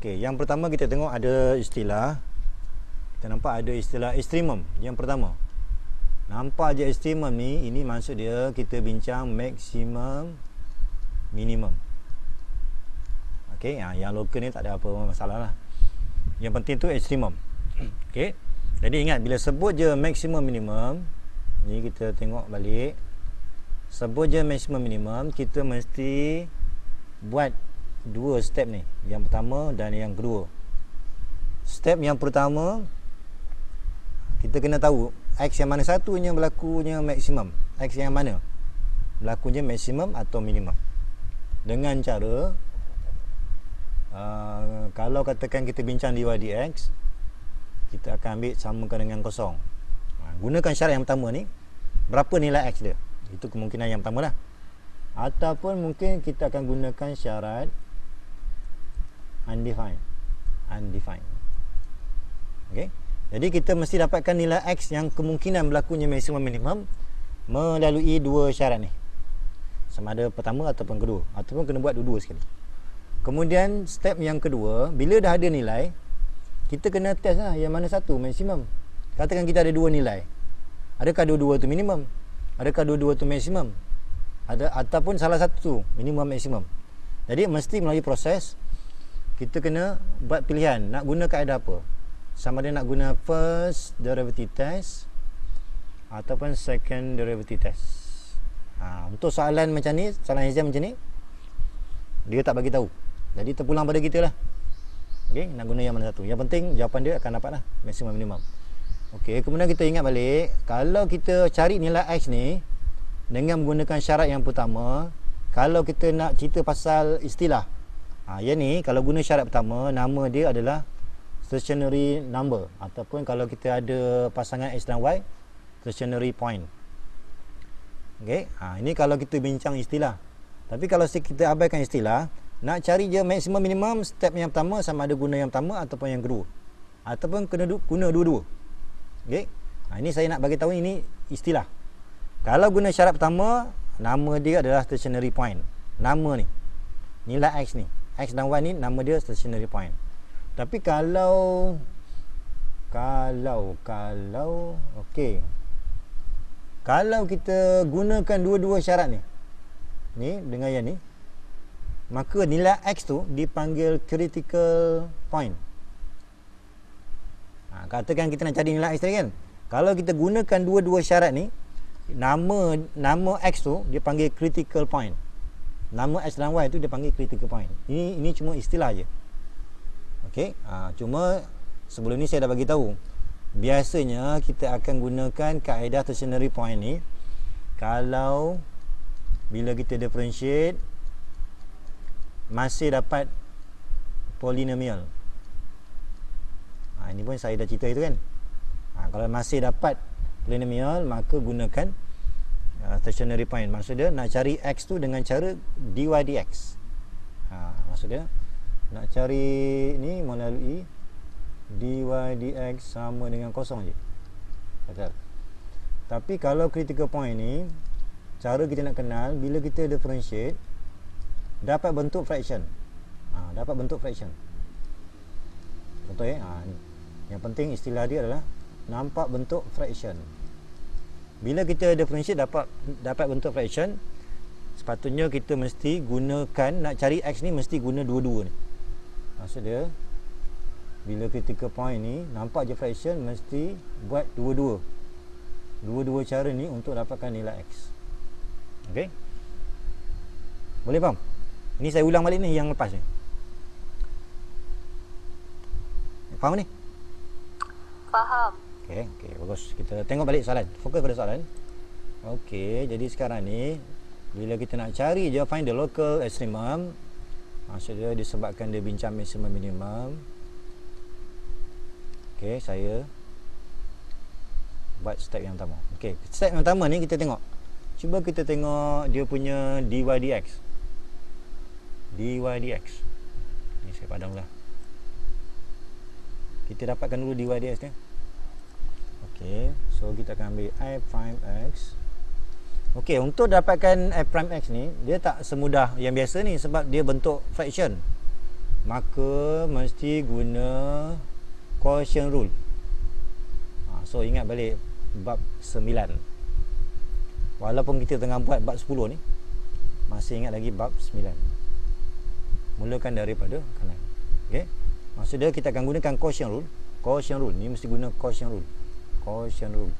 Okey, yang pertama kita tengok ada istilah. Kita nampak ada istilah ekstremum. Yang pertama, nampak je ekstremum ni, ini maksud dia kita bincang maksimum minimum. Okey, yang lokal ni tak ada apa masalah lah. Yang penting tu ekstremum. Okey, jadi ingat bila sebut je maksimum minimum, ni kita tengok balik. Sebut je maksimum minimum, kita mesti buat dua step ni, yang pertama dan yang kedua. Step yang pertama, kita kena tahu X yang mana satunya berlakunya maksimum, X yang mana berlakunya maksimum atau minimum. Dengan cara kalau katakan kita bincang dy dx, kita akan ambil samakan dengan kosong. Gunakan syarat yang pertama ni, berapa nilai X dia, itu kemungkinan yang pertama lah. Ataupun mungkin kita akan gunakan syarat undefined. Okey, jadi kita mesti dapatkan nilai X yang kemungkinan berlakunya maksimum minimum melalui dua syarat ni, sama ada pertama ataupun kedua, ataupun kena buat dua-dua sekali. Kemudian step yang kedua, bila dah ada nilai, kita kena test lah yang mana satu maksimum. Katakan kita ada dua nilai, adakah dua-dua tu minimum, adakah dua-dua tu maksimum, ataupun salah satu tu minimum maksimum. Jadi mesti melalui proses, kita kena buat pilihan nak guna kaedah apa, sama ada nak guna first derivative test ataupun second derivative test. Untuk soalan macam ni, soalan exam macam ni, dia tak bagi tahu, jadi terpulang pada kita lah. Okey, nak guna yang mana satu. Yang penting jawapan dia akan dapat lah maksimum minimum. Okey, kemudian kita ingat balik, kalau kita cari nilai X ni dengan menggunakan syarat yang pertama, kalau kita nak cerita pasal istilah, yang ni kalau guna syarat pertama, nama dia adalah stationary number, ataupun kalau kita ada pasangan X dan Y, stationary point. Okey, ini kalau kita bincang istilah. Tapi kalau kita abaikan istilah, nak cari je maksimum minimum, step yang pertama sama ada guna yang pertama ataupun yang kedua, ataupun kena guna dua-dua. Okey, ini saya nak bagi tahu ini istilah. Kalau guna syarat pertama, nama dia adalah stationary point. Nama ni, nilai X ni, X dan Y ni, nama dia stationary point. Tapi kalau okey, kalau kita gunakan dua-dua syarat ni dengan yang ni, maka nilai X tu dipanggil critical point. Katakan kita nak cari nilai X tadi kan, kalau kita gunakan dua-dua syarat ni, nama X tu dia panggil critical point, nama X dan Y tu dia panggil critical point. Ini cuma istilah je. Okey, cuma sebelum ni saya dah bagi tahu, biasanya kita akan gunakan kaedah stationary point ni kalau bila kita differentiate masih dapat polinomial. Ini pun saya dah cerita itu kan. Kalau masih dapat polinomial, maka gunakan stationary point. Maksud dia nak cari X tu dengan cara dy dx. Maksud dia nak cari ni melalui dy dx sama dengan kosong je. Betul. Tapi kalau critical point ni, cara kita nak kenal, bila kita differentiate dapat bentuk fraction. Dapat bentuk fraction. Betul ya? Yang penting istilah dia adalah nampak bentuk fraction. Bila kita differentiate dapat bentuk fraction, sepatutnya kita mesti gunakan, nak cari X ni mesti guna dua-dua ni. Maksud dia, bila critical point ni nampak je fraction, mesti buat dua-dua cara ni untuk dapatkan nilai X. Okey, boleh faham? Ini saya ulang balik ni yang lepas ni. Faham ni? Faham. Okey, bagus. Kita tengok balik soalan. Fokus pada soalan. Okey, jadi sekarang ni bila kita nak cari je find the local extremum, maksud dia disebabkan dia bincang maximum minimum. Okey, saya buat step yang pertama. Okey, step yang pertama ni kita tengok. Cuba kita tengok dia punya dy dx. Dy dx. Ni saya padamlah. Kita dapatkan dulu dy dx ni. Okey, so kita akan ambil I prime x. Okey, untuk dapatkan F prime x ni, dia tak semudah yang biasa ni sebab dia bentuk fraction. maka mesti guna quotient rule. So ingat balik bab 9. Walaupun kita tengah buat bab 10 ni, masih ingat lagi bab 9. Mulakan daripada kanan. Okey. Maksud dia kita akan gunakan quotient rule. Quotient rule ni mesti guna quotient rule. Quotient rule.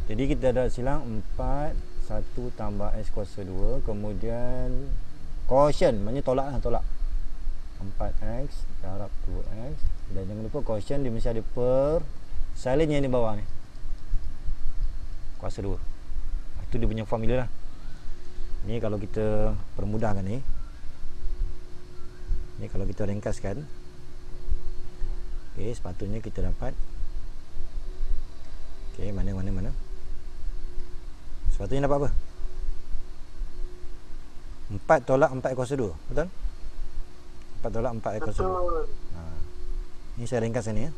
Jadi kita ada silang 4 1 tambah x kuasa 2, kemudian quotient maknanya tolak lah, tolak 4x darab 2x, dan jangan lupa quotient dia mesti ada per salin yang di bawah ni kuasa 2. Itu dia punya formula lah. Ni kalau kita permudahkan ni kalau kita ringkaskan, okey, sepatutnya kita dapat, okey, mana sepatutnya dapat apa? 4 tolak 4 kuasa 2, betul? 4 tolak 4 kuasa 2. Ini saya ringkaskan ni ya.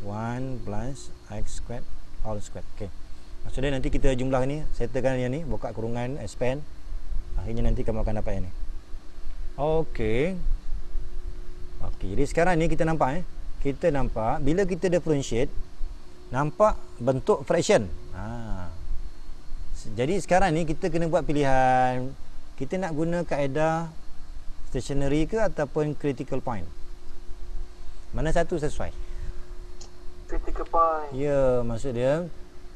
1 plus x squared all squared. Okey. Maksudnya nanti kita jumlah ni, settlekan yang ni, buka kurungan, expand. Akhirnya nanti kamu akan dapat yang ni. Okey. Okey, jadi sekarang ni kita nampak kita nampak bila kita differentiate, nampak bentuk fraction. Jadi sekarang ni kita kena buat pilihan. Kita nak guna kaedah stationary ke ataupun critical point? Mana satu sesuai? Critical point. Ya, maksud dia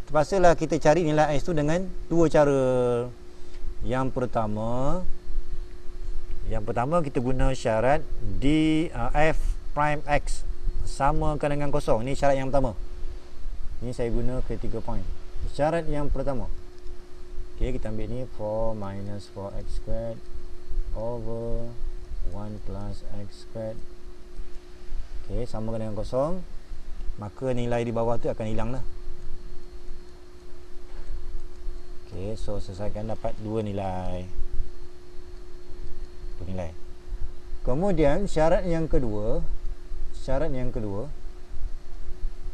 terpaksalah kita cari nilai x tu dengan dua cara. Yang pertama kita guna syarat di f prime x samakan dengan kosong. Ini syarat yang pertama. Ini saya guna critical point. Syarat yang pertama. Okey, kita ambil ni 4 minus 4x squared over 1 plus x squared. Okey, samakan dengan kosong. Maka nilai di bawah tu akan hilang lah. Okey, so selesaikan dapat dua nilai. Kemudian syarat yang kedua,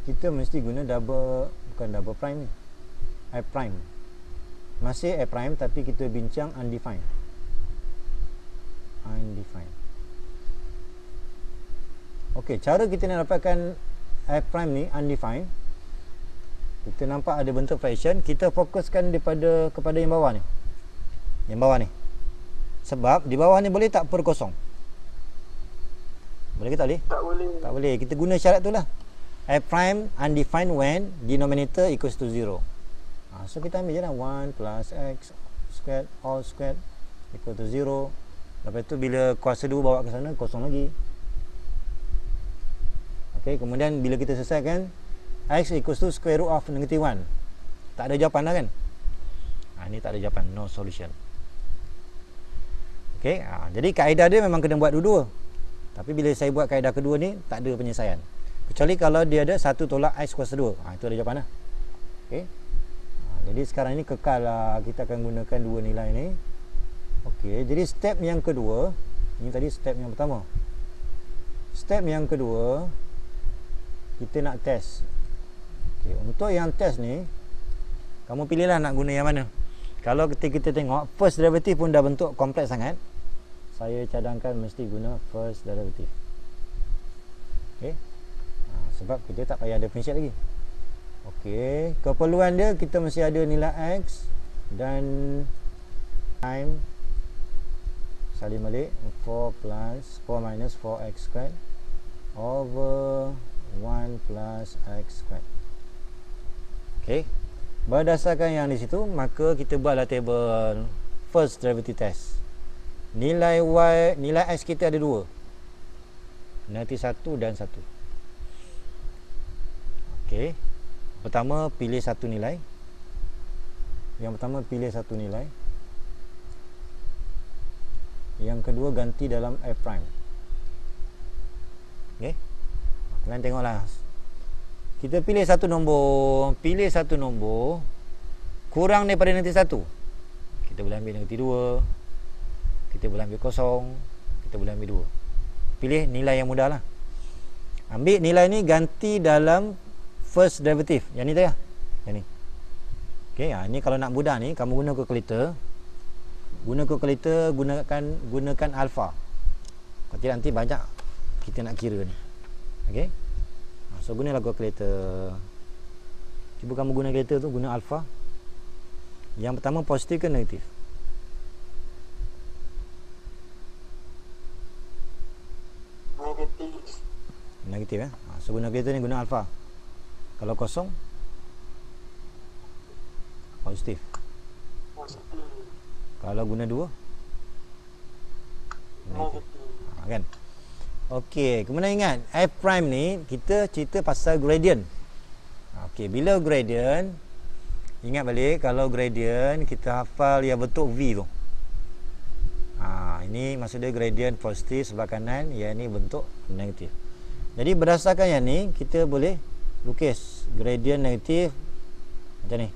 kita mesti guna bukan double prime ni, I prime. Masih A prime tapi kita bincang undefined. Okey, cara kita nak dapatkan A prime ni undefined, kita nampak ada bentuk fraction, kita fokuskan kepada yang bawah ni. Yang bawah ni. Sebab di bawah ni boleh tak per kosong? Boleh ke tak boleh? Tak boleh. Tak boleh. Kita guna syarat tu lah. A prime undefined when denominator equals to 0. So kita ambil je lah 1 plus x squared all squared equal to 0. Lepas tu bila kuasa 2 bawa ke sana, kosong lagi. Okey, kemudian bila kita selesaikan, x equals to square root of negative 1. Tak ada jawapan dah kan? Ini tak ada jawapan, no solution. Okey, jadi kaedah dia memang kena buat dua-dua. Tapi bila saya buat kaedah kedua ni, tak ada penyelesaian. Kecuali kalau dia ada 1 tolak x kuasa 2. Itu ada jawapan lah. Okey. Jadi sekarang ni kekal lah, kita akan gunakan dua nilai ni. Okey, jadi step yang kedua, ini tadi step yang pertama. Step yang kedua, kita nak test. Okey, untuk yang test ni, kamu pilihlah nak guna yang mana. Kalau kita tengok first derivative pun dah bentuk kompleks sangat, saya cadangkan mesti guna first derivative. Okey. Sebab kita tak payah differentiate lagi. Okey, keperluan dia kita mesti ada nilai x dan time salin balik 4 minus 4x squared over 1 plus x squared. Okey, berdasarkan yang di situ, maka kita buatlah table first derivative test. Nilai x kita ada dua, nanti 1 dan 1. Okey, pertama pilih satu nilai. Yang kedua ganti dalam f prime. Okey, kalian tengoklah. Kita pilih satu nombor kurang daripada negatif 1. Kita boleh ambil negatif 2, kita boleh ambil kosong, kita boleh ambil 2. Pilih nilai yang mudah lah. Ambil nilai ni ganti dalam first derivative. Yang ni tu ya. Yang ni. Okey, ni kalau nak mudah ni, kamu guna calculator. Gunakan alpha. Kalau tidak nanti banyak kita nak kira ni. Okey. So gunalah kalkulator. Cuba kamu guna kalkulator tu, guna alfa. Yang pertama positif ke negatif? Negatif. Negatif So guna kalkulator ni, guna alfa. Kalau kosong, positif. Positif. Kalau guna 2, negatif. Negatif. Kan? Okey, kemudian ingat f prime ni kita cerita pasal gradient. Okey, bila gradient, ingat balik kalau gradient kita hafal yang bentuk V tu. Ini maksud dia gradient positif sebelah kanan, yang ni bentuk negatif. Jadi berdasarkan yang ni kita boleh lukis gradient negatif macam ni.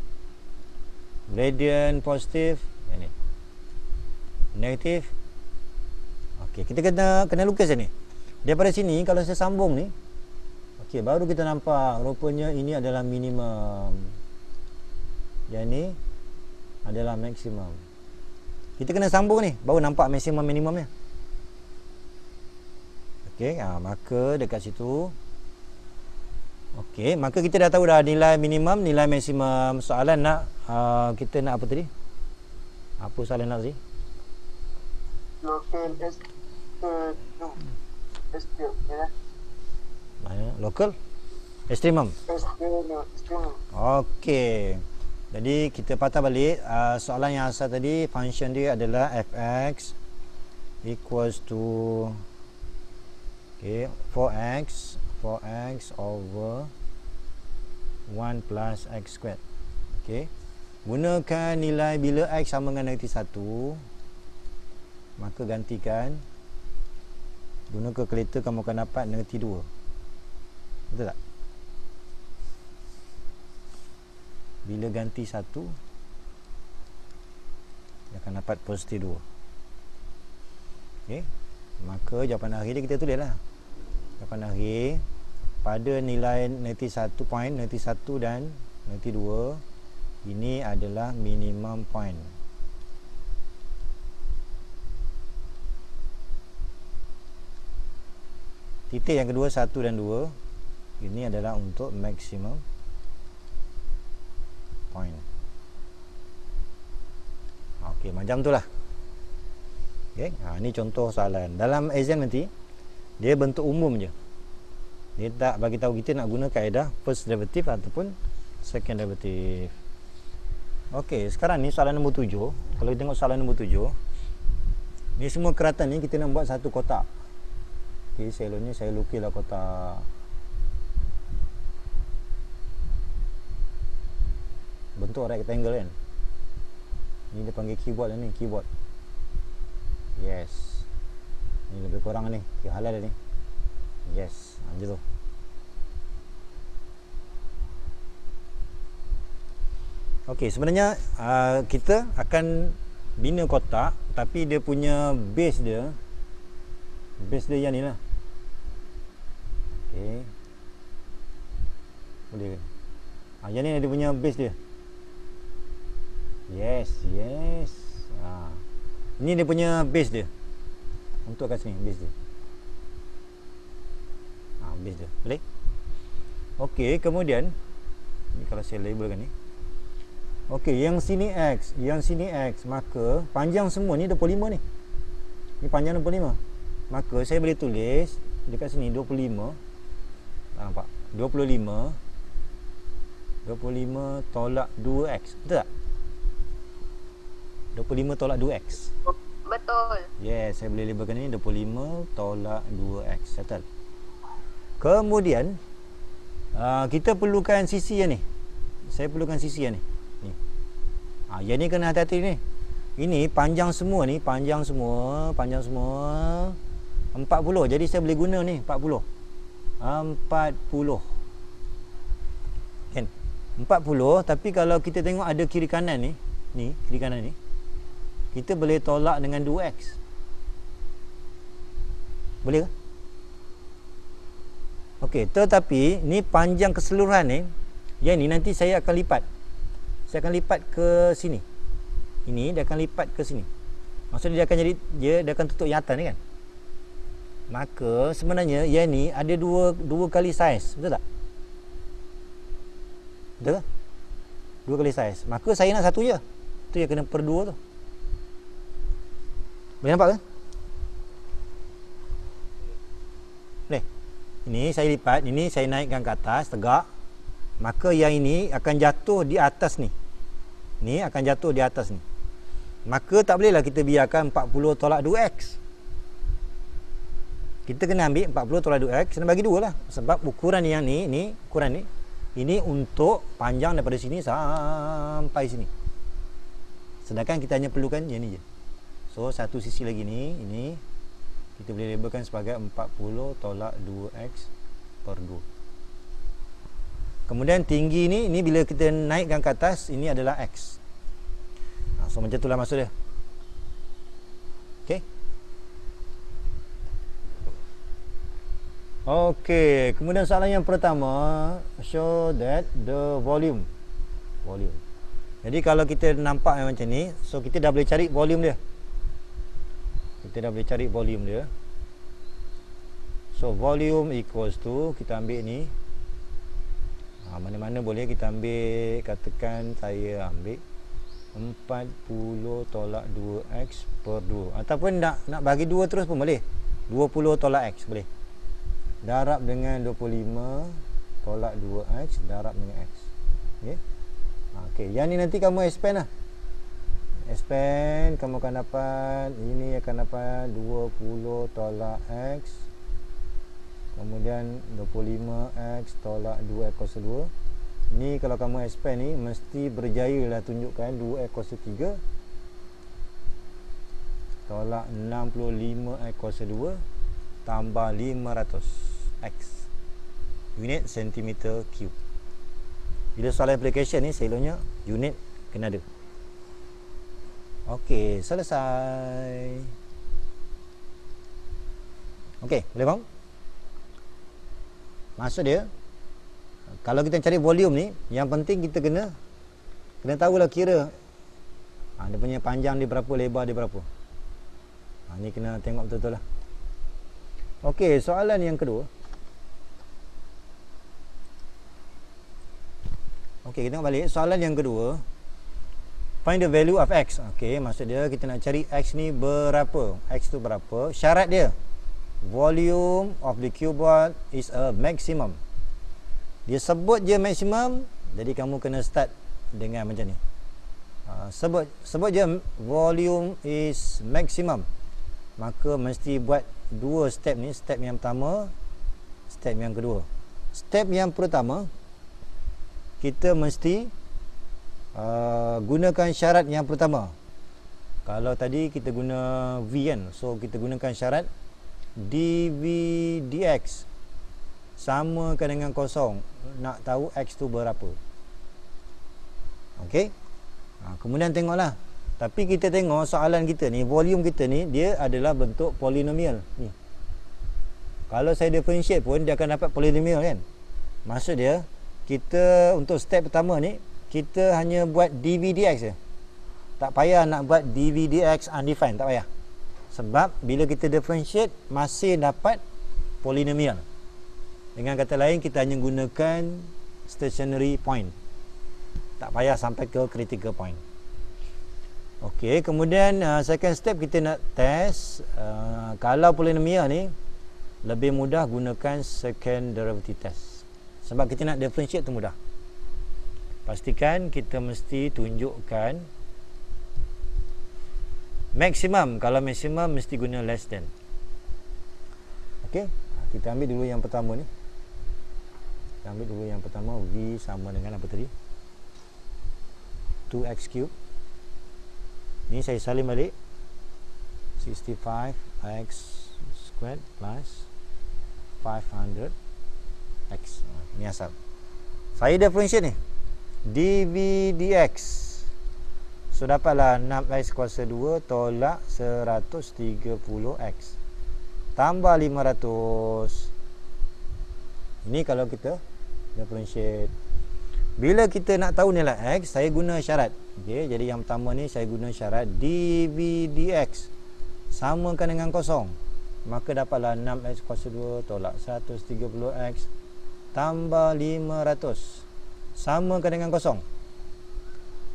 Gradient positif yang ni. Negatif. Okey, kita kena lukis yang ni. Daripada sini kalau saya sambung ni, okey, baru kita nampak rupanya ini adalah minimum. Yang ni adalah maksimum. Kita kena sambung ni baru nampak maksimum minimumnya. Okey, maka dekat situ. Okey, maka kita dah tahu dah nilai minimum, nilai maksimum. Soalan nak kita nak apa tadi? Apa soalan nak tadi? Local extreme, ya. Mana? Local extremum. Extreme. Okey. Jadi kita patah balik soalan yang asal tadi, function dia adalah fx equals to 4x over 1 plus x squared. Okey. Gunakan nilai bila x sama dengan negatif 1, maka gantikan. Guna kalkulator kamu akan dapat negatif 2. Betul tak? Bila ganti 1, dia akan dapat positif 2. Okey. Maka jawapan akhir dia kita tulislah. Jawapan akhir pada nilai negatif 1 point, negatif 1 dan negatif 2, ini adalah minimum point. Titik yang kedua 1 dan 2, ini adalah untuk maximum point. Okey, macam itulah. Okey, ini contoh soalan. Dalam exam nanti dia bentuk umum je. Dia tak bagi tahu kita nak guna kaedah first derivative ataupun second derivative. Okey, sekarang ni soalan nombor 7. Kalau kita tengok soalan nombor 7, ni semua keratan ni kita nak buat satu kotak. Okey, selonnya saya lukislah kotak. Bentuk rectangle kan. Ni dia panggil keyboard lah ni, keyboard. Yes. Ni lebih kurang ni, halal dah ni. Yes, macam tu. Okey, sebenarnya kita akan bina kotak, tapi dia punya base dia yang ni lah. Okey. Boleh ke? Yang ni dia punya base dia. Yes. Ini dia punya base dia. Untuk kat sini base dia. Base dia. Boleh? Okey, kemudian ni kalau saya labelkan ni. Okey, yang sini X, maka panjang semua ni 25 ni. Ni panjang 25. Maka saya boleh tulis dekat sini 25. Nampak? 25 tolak 2x. Betul tak? 25 tolak 2x. Betul. Yes, saya boleh labelkan ini 25 tolak 2x. Settle. Kemudian kita perlukan sisi yang ni. Saya perlukan sisi yang ni. Yang ni kena hati-hati ni. Ini panjang semua ni, panjang semua 40. Jadi saya boleh guna ni 40. Kan? 40, tapi kalau kita tengok ada kiri kanan ni, kiri kanan ni, kita boleh tolak dengan 2x. Boleh ke? Okey, tetapi ni panjang keseluruhan ni, yang ni nanti saya akan lipat. Saya akan lipat ke sini. Ini dia akan lipat ke sini. Maksudnya dia akan tutup yang atas ni kan. Maka sebenarnya yang ni ada dua kali saiz, betul tak? Betul? Dua kali saiz. Maka saya nak satu je. Tu yang kena per 2 tu. Boleh nampak ke? Boleh. Ini saya lipat, ini saya naikkan ke atas tegak. Maka yang ini akan jatuh di atas ni. Ni akan jatuh di atas ni. Maka tak bolehlah kita biarkan 40 tolak 2x. Kita kena ambil 40 tolak 2x, kena bagi 2 lah. Sebab ukuran yang ni ukuran ni, ini untuk panjang daripada sini sampai sini. Sedangkan kita hanya perlukan yang ni je. So satu sisi lagi ni, ini kita boleh labelkan sebagai 40 tolak 2x per 2. Kemudian tinggi ni bila kita naikkan ke atas, ini adalah x. So macam itulah maksud dia. Okey. Okey, kemudian soalan yang pertama, show that the volume. Jadi kalau kita nampak macam ni, so kita dah boleh cari volume dia. So volume equals to, kita ambil ni. Mana-mana boleh kita ambil, katakan saya ambil 40 tolak 2x per 2. Ataupun nak bagi 2 terus pun boleh. 20 tolak x boleh. Darab dengan 25 tolak 2x darab dengan x. Okey. Okey, yang ni nanti kamu expand lah. Expand, kamu akan dapat, ini akan dapat 20 tolak x. Kemudian 25x tolak 2x kuasa 2. Ni kalau kamu expand ni mesti berjaya lah tunjukkan 2x kuasa 3 tolak 65x kuasa 2 tambah 500x unit centimeter cube. Bila soalan application ni selalunya unit kena ada. Okey, selesai. Okey, boleh faham? Maksud dia, kalau kita cari volume ni, yang penting kita kena tahulah kira dia punya panjang dia berapa, lebar dia berapa. Ni kena tengok betul-betul lah. Okey, soalan yang kedua. Okey, kita tengok balik. Soalan yang kedua, find the value of x. Okey, maksud dia kita nak cari x ni berapa. X tu berapa. Syarat dia, volume of the cuboid is a maximum. Dia sebut je maximum, jadi kamu kena start dengan macam ni. Sebut je volume is maximum, maka mesti buat dua step ni. Step yang pertama, step yang kedua. Step yang pertama, kita mesti gunakan syarat yang pertama. Kalau tadi kita guna V kan, so kita gunakan syarat dV dx samakan dengan kosong. Nak tahu x tu berapa. Okey. Kemudian tengoklah. Tapi kita tengok soalan kita ni, volume kita ni, dia adalah bentuk polinomial ni. Kalau saya differentiate pun dia akan dapat polinomial kan. Maksud dia, kita untuk step pertama ni, kita hanya buat dV dx je. Tak payah nak buat dV dx undefined, tak payah. Sebab bila kita differentiate masih dapat polinomial. Dengan kata lain, kita hanya gunakan stationary point. Tak payah sampai ke critical point. Okey, kemudian second step kita nak test kalau polinomial ni lebih mudah gunakan second derivative test. Sebab kita nak differentiate tu mudah. Pastikan kita mesti tunjukkan maksimum. Kalau maksimum mesti guna less than. Okey, kita ambil dulu yang pertama ni. Kita ambil dulu yang pertama, V sama dengan apa tadi? 2x cube. Ni saya salin balik. 65x squared plus 500x. Ni asal. Saya differentiate ni. dV dx. So dapatlah 6x kuasa 2 tolak 130x tambah 500. Ini kalau kita differentiate. Bila kita nak tahu nilai x, saya guna syarat. Okey, jadi yang pertama ni saya guna syarat dV dx samakan dengan kosong. maka dapatlah 6x kuasa 2 tolak 130x tambah 500 samakan dengan kosong.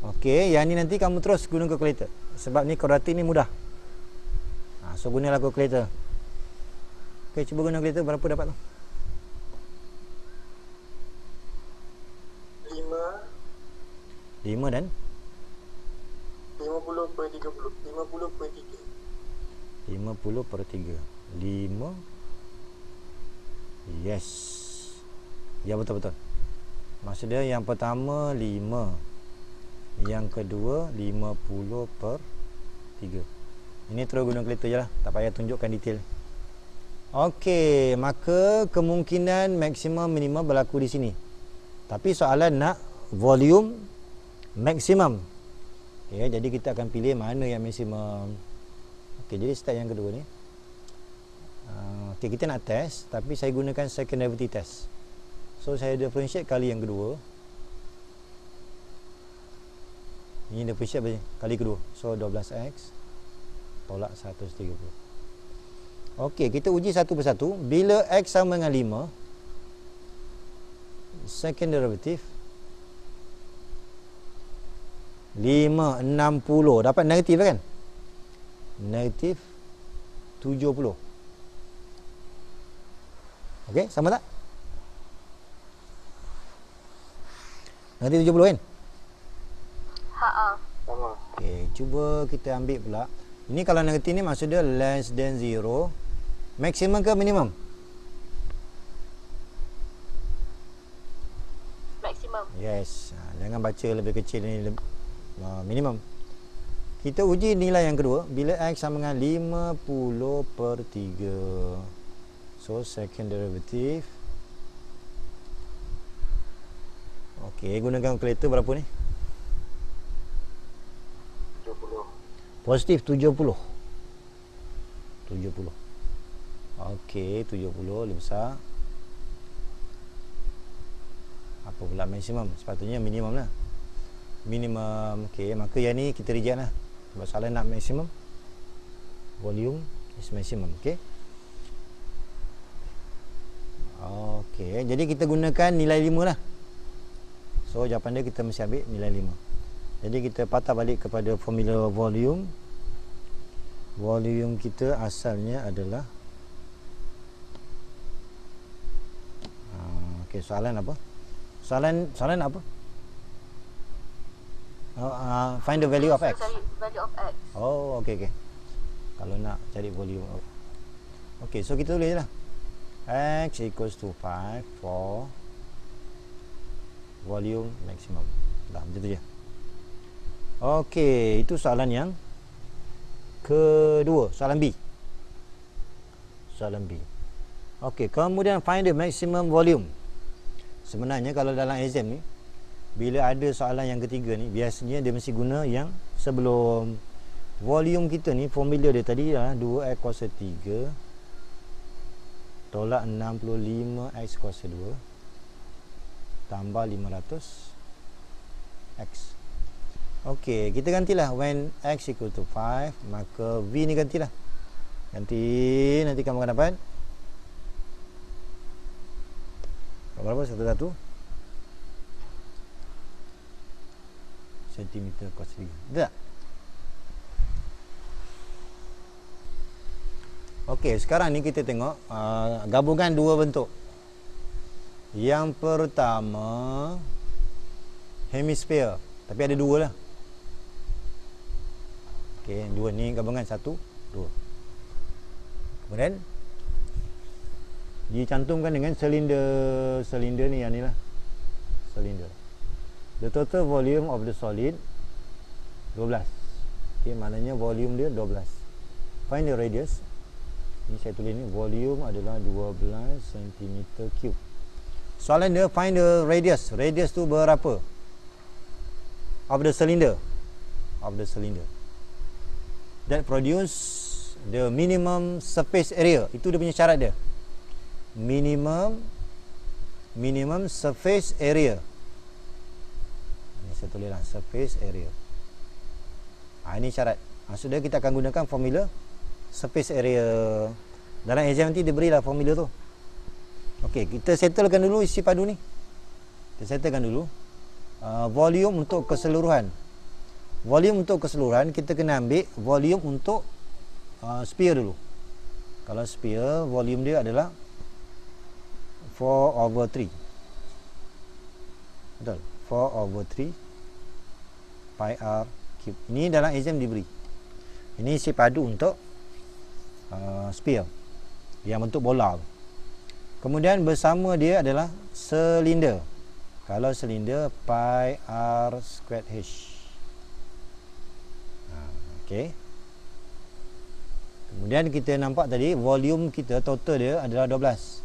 Okey, yang ni nanti kamu terus guna kalkulator. Sebab ni kuadratik ni mudah. So gunalah kalkulator. Okey, cuba guna kalkulator berapa dapat tu? 5 dan 50 per 30. 50 per 3. 50 per 3. 5. Yes. Ya, betul-betul. Maksudnya yang pertama 5. Yang kedua 50 per 3. Ini terus guna kalkulator je lah. Tak payah tunjukkan detail. Okey, maka kemungkinan maksimum minimum berlaku di sini. Tapi soalan nak volume maksimum. Okay, jadi kita akan pilih mana yang maksimum. Okey, jadi step yang kedua ni. Okey, kita nak test tapi saya gunakan second derivative test. So saya differentiate kali yang kedua. Ini differentiate kali kedua. So 12x tolak 130. Okey, kita uji satu persatu. Bila x sama dengan 5, second derivative 5, 60. Dapat negatif kan? Negatif 70. Okey, sama tak? Negatif 70 kan? Sama. Okey, cuba kita ambil pula. Ini kalau negatif ni maksudnya less than 0. Maksimum ke minimum? Maksimum. Yes. Jangan baca lebih kecil ni minimum. Kita uji nilai yang kedua. Bila x sama dengan 50 per 3. So second derivative. Okey, gunakan kalkulator berapa ni? 70. Positif 70. 70. Okey, 70 lebih besar. Apa pula maksimum? Sepatutnya minimum lah. Minimum. Okey, maka yang ni kita reject lah. Sebab soalan nak maksimum. Volume is maximum. Okey. Okey, jadi kita gunakan nilai 5 lah. So jawapan dia kita mesti ambil nilai 5. Jadi kita patah balik kepada formula volume. Volume kita asalnya adalah okey, soalan apa? Soalan apa? Find the value of x. Cari value of x. Oh, okey. Kalau nak cari volume. Okey, so kita tulis je lah. X equals to 5 for volume maximum. Dah, macam tu je. Okey, itu soalan yang kedua. Soalan B. Soalan B. Okey, kemudian find the maximum volume. Sebenarnya kalau dalam exam ni, bila ada soalan yang ketiga ni, biasanya dia mesti guna yang sebelum volume kita ni. Formula dia tadi lah 2x kuasa 3 tolak 65x kuasa 2 tambah 500 x. Okey, kita gantilah. When x equal to 5, maka v ni gantilah. Nanti kamu akan dapat berapa? Satu sentimeter kuasa 3. Betul tak? Okey, sekarang ni kita tengok gabungan dua bentuk. Yang pertama hemisphere, tapi ada dua lah. Okey, dua ni gabungan 1, 2. Kemudian dicantumkan dengan silinder ni, yang ni lah silinder. The total volume of the solid 12. Okey, maknanya volume dia 12. Find the radius. Ini saya tulis ni, volume adalah 12 cm3. Soalan dia find the radius. Radius tu berapa? Of the cylinder. That produce the minimum surface area. Itu dia punya syarat dia. Minimum surface area. Ini saya tulis lah, surface area. Ini syarat. Maksudnya kita akan gunakan formula surface area. Dalam exam nanti dia berilah formula tu. Okey, kita settlekan dulu isi padu ni. Kita settlekan dulu volume untuk keseluruhan. Volume untuk keseluruhan kita kena ambil volume untuk sphere dulu. Kalau sphere, volume dia adalah 4/3. Betul? 4/3 pi r cube. Ini dalam exam diberi. Ini isi padu untuk sphere yang bentuk bola. Kemudian bersama dia adalah silinder. Kalau silinder, pi r squared h. Okey. Kemudian kita nampak tadi volume kita total dia adalah 12.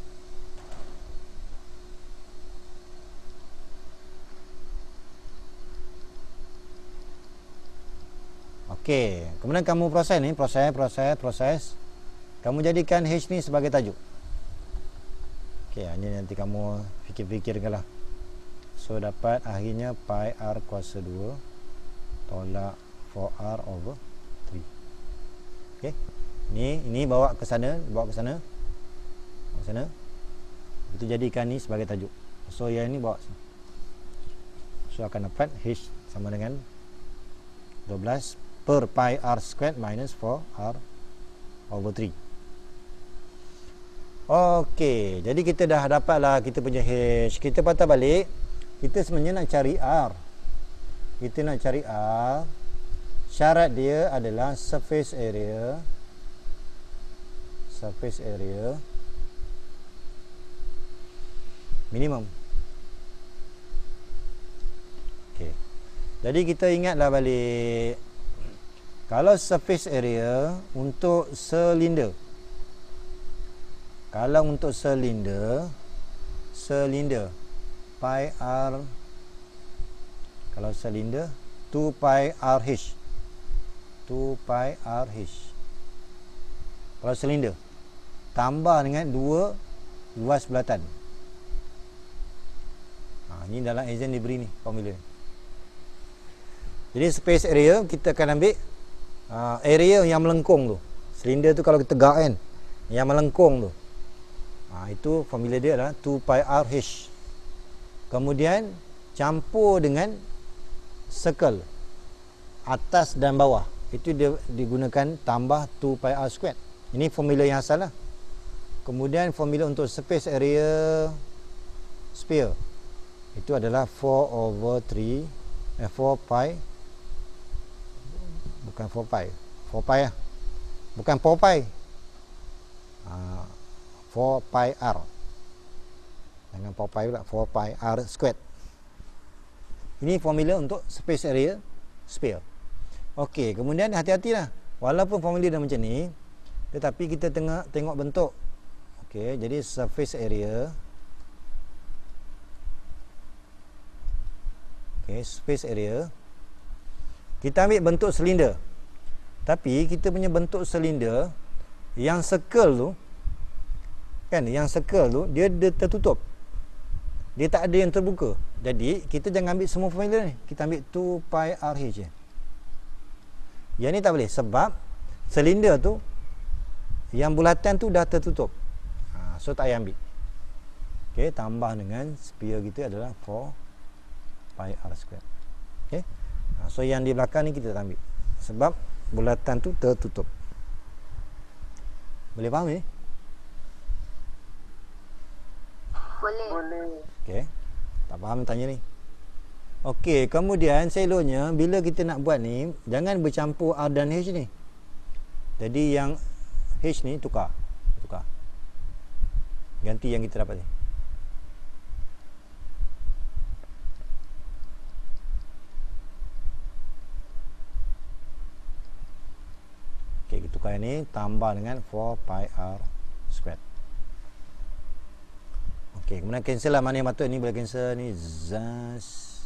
Okey, kemudian kamu proses ni, proses. Kamu jadikan H ni sebagai tajuk. Okey, ini nanti kamu fikir-fikirkanlah. So dapat akhirnya pi r kuasa 2 tolak 4r/3. Okey. Ini bawa ke sana. Itu jadikan ni sebagai tajuk. So yang ni bawa sini. So akan dapat H sama dengan 12 per pi r squared minus 4r/3. Okey, jadi kita dah dapatlah kita punya H. Kita patah balik. Kita sebenarnya nak cari R. Kita nak cari R. Syarat dia adalah surface area minimum. Okey. Jadi kita ingatlah balik. Kalau surface area untuk silinder. Kalau untuk silinder pi r, kalau silinder 2 pi r h. 2 pi r h. Kalau silinder tambah dengan 2 luas bulatan. Ini dalam exam diberi ni formula. Jadi space area kita akan ambil area yang melengkung tu. Silinder tu kalau kita tegak kan, yang melengkung tu. Itu formula dia adalah 2 pi r h. Kemudian campur dengan circle atas dan bawah. Itu dia digunakan tambah 2 pi r squared. Ini formula yang asal lah. Kemudian formula untuk surface area sphere itu adalah 4/3 4 pi, bukan 4 pi, 4 pi lah, bukan 4 pi, 4 pi r, jangan 4 pi pula, 4 pi r squared. Ini formula untuk surface area sphere. Okey, kemudian hati-hatilah, walaupun formula dah macam ni, tetapi kita tengok bentuk. Okey, jadi surface area, space area, kita ambil bentuk silinder. Tapi kita punya bentuk silinder yang circle tu kan, yang circle tu dia tertutup. Dia tak ada yang terbuka. Jadi kita jangan ambil semua formula ni. Kita ambil 2 pi r h je. Yang ni tak boleh sebab silinder tu yang bulatan tu dah tertutup. So tak payah ambil. Okey, tambah dengan sphere kita adalah 4 pi r squared. Okey. So yang di belakang ni kita tak ambil sebab bulatan tu tertutup. Boleh faham ni? Boleh. Okey. Tak faham tanya ni. Okey, kemudian seloknya bila kita nak buat ni jangan bercampur R dan H ni. Jadi yang H ni tukar. Ganti yang kita dapat ni. Okey, kita tukar ni tambah dengan 4 pi r squared. Okey, kemudian cancel lah mana yang patut ni, boleh cancel ni zas.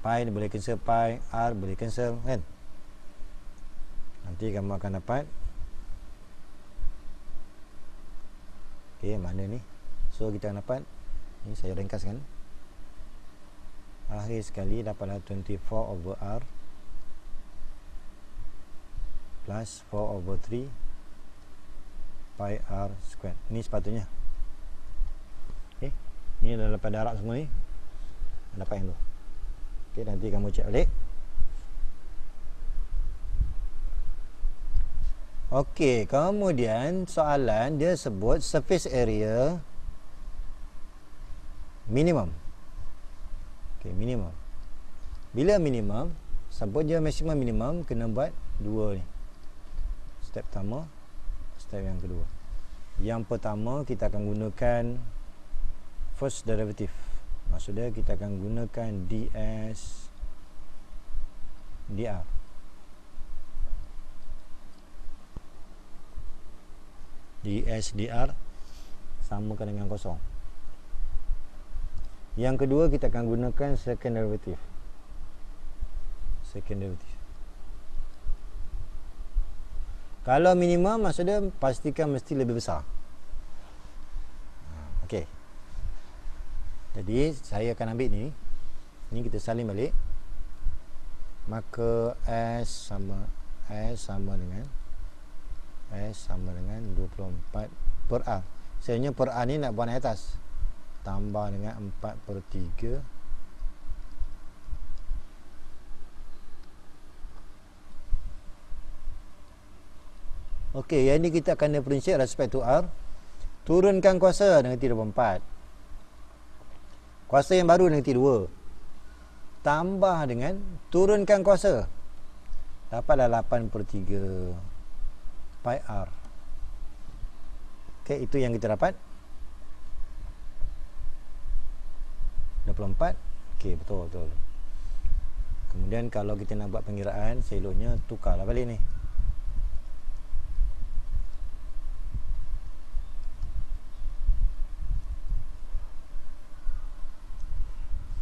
Pi ni boleh cancel, pi r boleh cancel kan. Nanti kamu akan dapat. Okey, mana ni? So kita akan dapat ni, saya ringkaskan. Akhir sekali dapatlah 24/r plus 4/3 pi r squared. Ni sepatutnya. Okey. Ni dah dapat darab semua ni. Dapat yang tu. Okey, nanti kamu cek balik. Okey, kemudian soalan dia sebut surface area minimum. Okey, minimum. Bila minimum, sebut dia maksimum minimum, kena buat dua ni. Step pertama, step yang kedua. Yang pertama kita akan gunakan first derivative. Maksudnya kita akan gunakan ds dr. ds dr samakan dengan kosong. Yang kedua kita akan gunakan second derivative. Second derivative. Kalau minimum maksudnya pastikan mesti lebih besar. Okey. Jadi saya akan ambil ni. Ni kita salin balik. Maka S sama dengan 24 per R. Sebenarnya per R ni nak buat naik atas. Tambah dengan 4/3. Okey, yang ni kita akan differentiate respect to R. Turunkan kuasa negatif 24. Kuasa yang baru negatif 2. Tambah dengan turunkan kuasa. Dapatlah 8/3 pi R. Okey, itu yang kita dapat. 24. Okey, betul. Kemudian kalau kita nak buat pengiraan, seloknya tukarlah balik ni.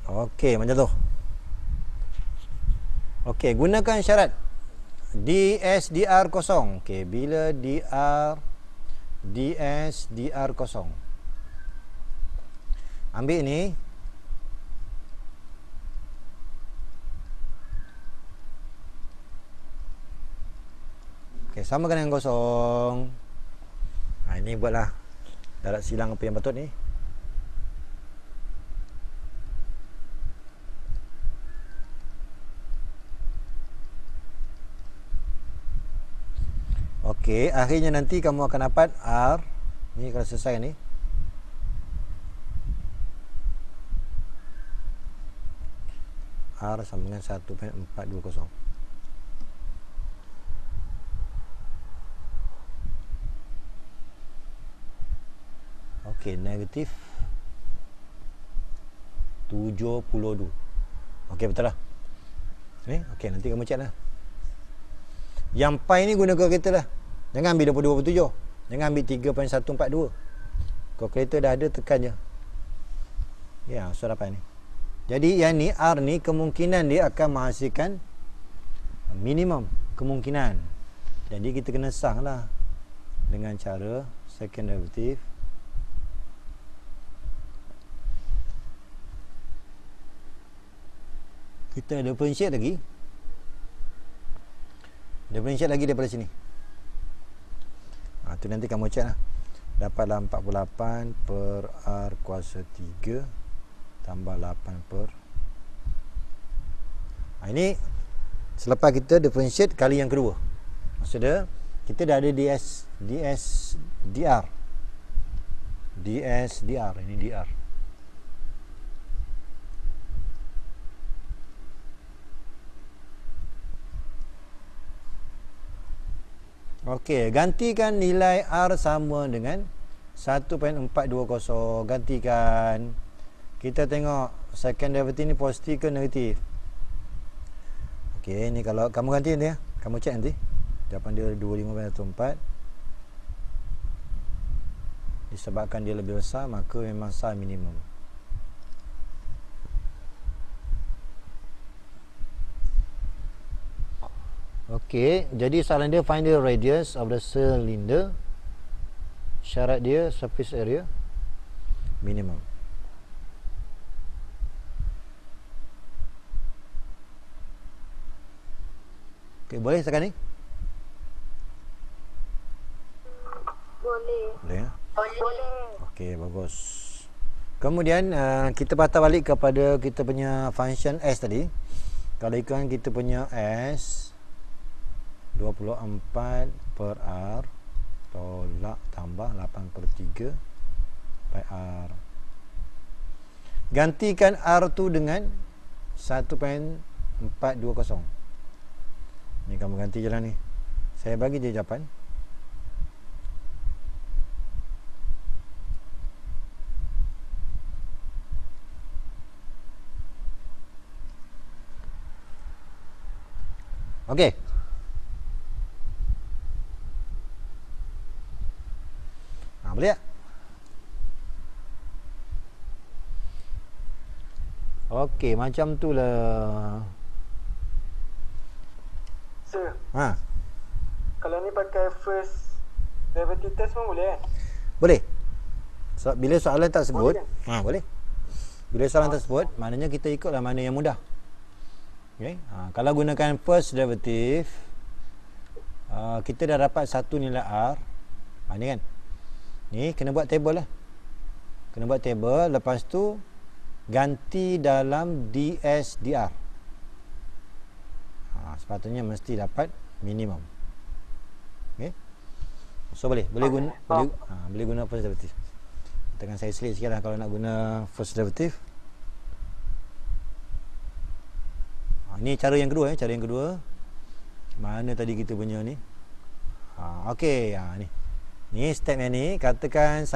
Okey, macam tu. Okey, gunakan syarat ds dr kosong. Okey, bila dr ds dr kosong. Ambil ni. Okey, samakan dengan kosong. Ini buatlah darat silang apa yang patut ni. Okey, akhirnya nanti kamu akan dapat R. Ni kalau selesai ni. R sama dengan 1.420. Okey, negatif 72. Okey, betul lah. Ni, okey, nanti kamu cek lah. Yang pi ni guna kalkulator lah. Jangan ambil 22/7. Jangan ambil 3.142. Kalkulator dah ada, tekan je. Ya, so dapat ni. Jadi yang ni R ni kemungkinan dia akan menghasilkan minimum kemungkinan. Jadi kita kena sah lah dengan cara second derivative. Kita differentiate lagi. Differentiate lagi daripada sini. Tu nanti kamu cek lah. Dapatlah 48 per R kuasa 3 tambah 8 per. Ini selepas kita differentiate kali yang kedua. Maksudnya kita dah ada ds dr. ds dr. Ini dr. Okey, gantikan nilai R sama dengan 1.420. Gantikan. Kita tengok second derivative ni positif ke negatif. Okey, ni kalau kamu ganti nanti ya. Kamu cek nanti. Jawapan dia 25/4. Disebabkan dia lebih besar, maka memang sah minimum. Okey, jadi soalan dia find the radius of the cylinder. Syarat dia surface area minimum. Okey, boleh sekarang ni? Boleh. Boleh ya? Boleh. Okey, bagus. Kemudian kita patah balik kepada kita punya function S tadi. Kalau ikutkan kita punya S 24 per R tolak tambah 8/3 by R. Gantikan R tu dengan 1.420. Ni kamu ganti je lah ni. Saya bagi je jawapan. Okey. Boleh tak? Okey, macam tu lah. Sir, Ha, kalau ni pakai first derivative test pun boleh kan? boleh. So, bila soalan tak sebut, Boleh. boleh. Bila soalan tak sebut, maknanya kita ikutlah mana yang mudah. Okey. Kalau gunakan first derivative, kita dah dapat satu nilai R. Ni kan. Ni kena buat table lah. Kena buat table, lepas tu ganti dalam ds dr. Sepatutnya mesti dapat minimum. Okey. So boleh guna boleh guna first derivative. Tekan saya selit sikitlah kalau nak guna first derivative. Ini cara yang kedua cara yang kedua. Mana tadi kita punya ni? Okey, ni. Ni step yang ni, katakan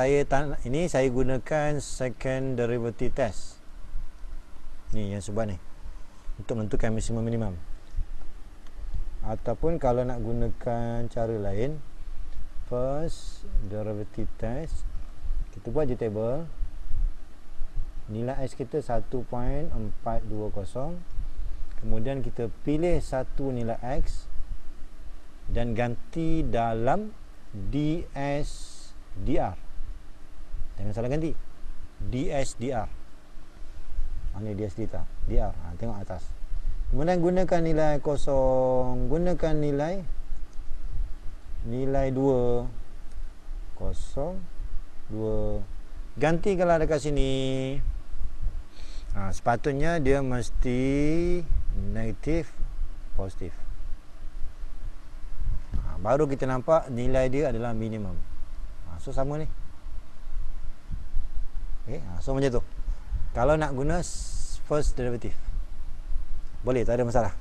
ini saya gunakan second derivative test. Ni yang sebelah ni. Untuk menentukan maksimum minimum. Ataupun kalau nak gunakan cara lain, first derivative test, kita buat je table. Nilai X kita 1.420. Kemudian kita pilih satu nilai X dan ganti dalam ds dr. Jangan salah ganti. ds dr. Ini ds dr. Tengok atas. Kemudian gunakan nilai kosong, gunakan nilai 2 kosong 2. Gantikanlah dekat sini. Sepatutnya dia mesti negatif positif. Baru kita nampak nilai dia adalah minimum. So sama ni. Okay, so macam tu. Kalau nak guna first derivative, boleh, tak ada masalah.